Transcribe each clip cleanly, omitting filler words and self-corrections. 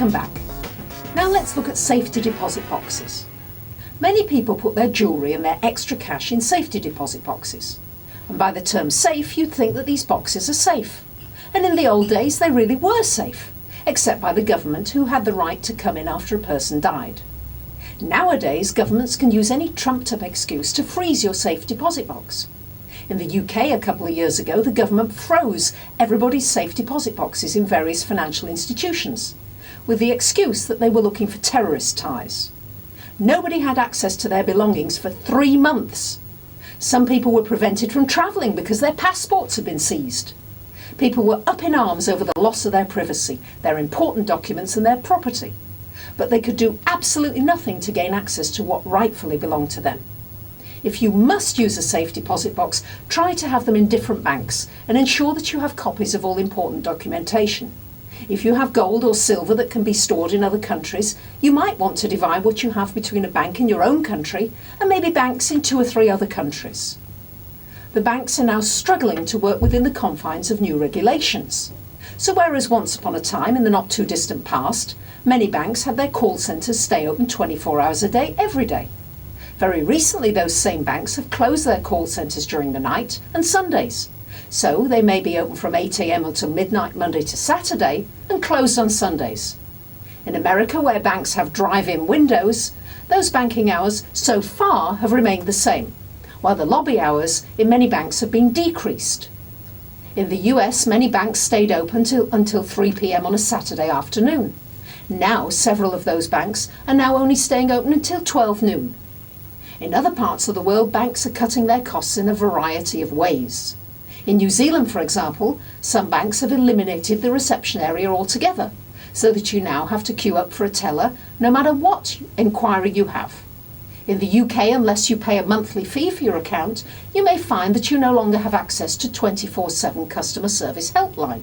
Welcome back. Now let's look at safety deposit boxes. Many people put their jewellery and their extra cash in safety deposit boxes. And by the term safe, you'd think that these boxes are safe. And in the old days, they really were safe, except by the government, who had the right to come in after a person died. Nowadays, governments can use any trumped-up excuse to freeze your safe deposit box. In the UK a couple of years ago, the government froze everybody's safe deposit boxes in various financial institutions, with the excuse that they were looking for terrorist ties. Nobody had access to their belongings for 3 months. Some people were prevented from travelling because their passports had been seized. People were up in arms over the loss of their privacy, their important documents and their property. But they could do absolutely nothing to gain access to what rightfully belonged to them. If you must use a safe deposit box, try to have them in different banks and ensure that you have copies of all important documentation. If you have gold or silver that can be stored in other countries, you might want to divide what you have between a bank in your own country and maybe banks in 2 or 3 other countries. The banks are now struggling to work within the confines of new regulations. So whereas once upon a time, in the not too distant past, many banks had their call centres stay open 24 hours a day, every day. Very recently, those same banks have closed their call centres during the night and Sundays. So they may be open from 8 a.m. until midnight Monday to Saturday and closed on Sundays. In America, where banks have drive-in windows, those banking hours so far have remained the same, while the lobby hours in many banks have been decreased. In the US, many banks stayed open until 3 p.m. on a Saturday afternoon. Now, several of those banks are now only staying open until 12 noon. In other parts of the world, banks are cutting their costs in a variety of ways. In New Zealand, for example, some banks have eliminated the reception area altogether, so that you now have to queue up for a teller no matter what inquiry you have. In the UK, unless you pay a monthly fee for your account, you may find that you no longer have access to 24/7 customer service helpline.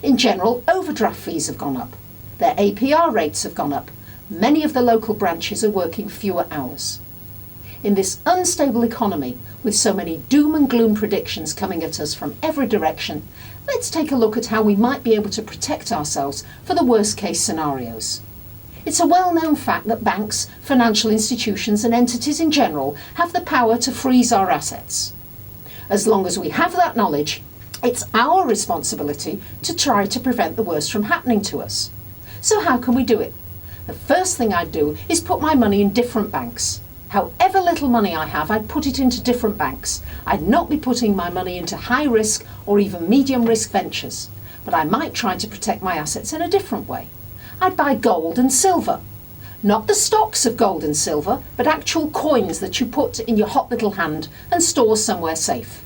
In general, overdraft fees have gone up. Their APR rates have gone up. Many of the local branches are working fewer hours. In this unstable economy, with so many doom and gloom predictions coming at us from every direction, let's take a look at how we might be able to protect ourselves for the worst case scenarios. It's a well-known fact that banks, financial institutions and entities in general have the power to freeze our assets. As long as we have that knowledge, it's our responsibility to try to prevent the worst from happening to us. So how can we do it? The first thing I'd do is put my money in different banks. However little money I have, I'd put it into different banks. I'd not be putting my money into high risk or even medium risk ventures, but I might try to protect my assets in a different way. I'd buy gold and silver. Not the stocks of gold and silver, but actual coins that you put in your hot little hand and store somewhere safe.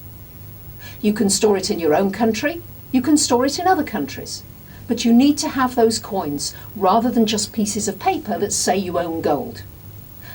You can store it in your own country, you can store it in other countries, but you need to have those coins rather than just pieces of paper that say you own gold.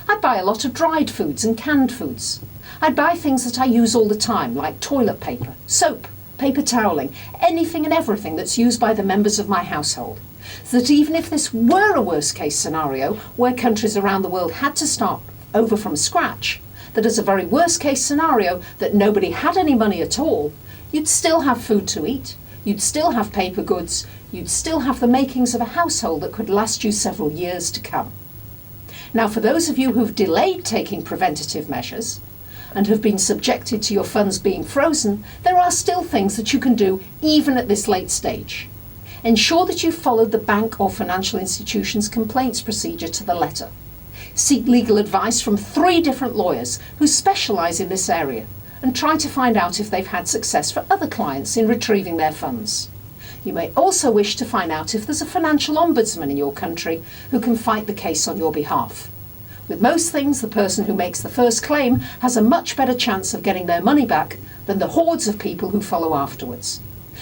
I'd buy a lot of dried foods and canned foods. I'd buy things that I use all the time, like toilet paper, soap, paper toweling, anything and everything that's used by the members of my household. So that even if this were a worst case scenario, where countries around the world had to start over from scratch, that as a very worst case scenario that nobody had any money at all, you'd still have food to eat, you'd still have paper goods, you'd still have the makings of a household that could last you several years to come. Now, for those of you who've delayed taking preventative measures and have been subjected to your funds being frozen, there are still things that you can do even at this late stage. Ensure that you followed the bank or financial institution's complaints procedure to the letter. Seek legal advice from 3 different lawyers who specialise in this area and try to find out if they've had success for other clients in retrieving their funds. You may also wish to find out if there's a financial ombudsman in your country who can fight the case on your behalf. With most things, the person who makes the first claim has a much better chance of getting their money back than the hordes of people who follow afterwards.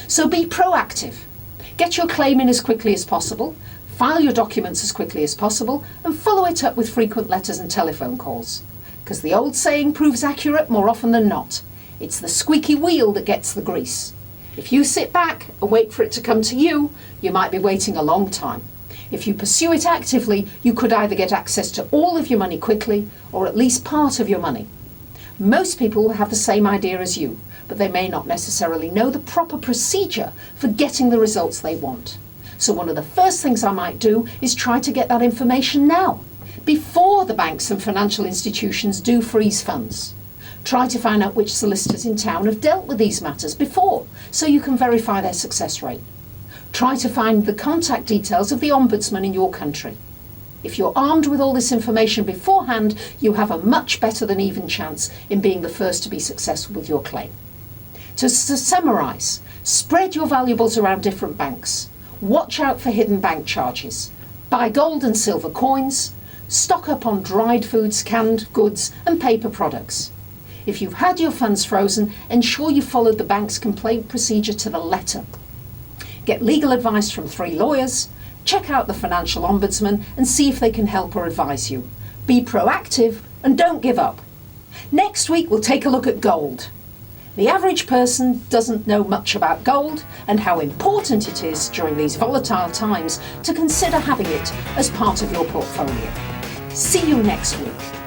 So be proactive. Get your claim in as quickly as possible, file your documents as quickly as possible, and follow it up with frequent letters and telephone calls. Because the old saying proves accurate more often than not. It's the squeaky wheel that gets the grease. If you sit back and wait for it to come to you, you might be waiting a long time. If you pursue it actively, you could either get access to all of your money quickly or at least part of your money. Most people will have the same idea as you, but they may not necessarily know the proper procedure for getting the results they want. So one of the first things I might do is try to get that information now, before the banks and financial institutions do freeze funds. Try to find out which solicitors in town have dealt with these matters before, so you can verify their success rate. Try to find the contact details of the ombudsman in your country. If you're armed with all this information beforehand, you have a much better than even chance in being the first to be successful with your claim. To summarise, spread your valuables around different banks. Watch out for hidden bank charges. Buy gold and silver coins. Stock up on dried foods, canned goods and paper products. If you've had your funds frozen, ensure you followed the bank's complaint procedure to the letter. Get legal advice from 3 lawyers. Check out the financial ombudsman and see if they can help or advise you. Be proactive and don't give up. Next week we'll take a look at gold. The average person doesn't know much about gold and how important it is during these volatile times to consider having it as part of your portfolio. See you next week.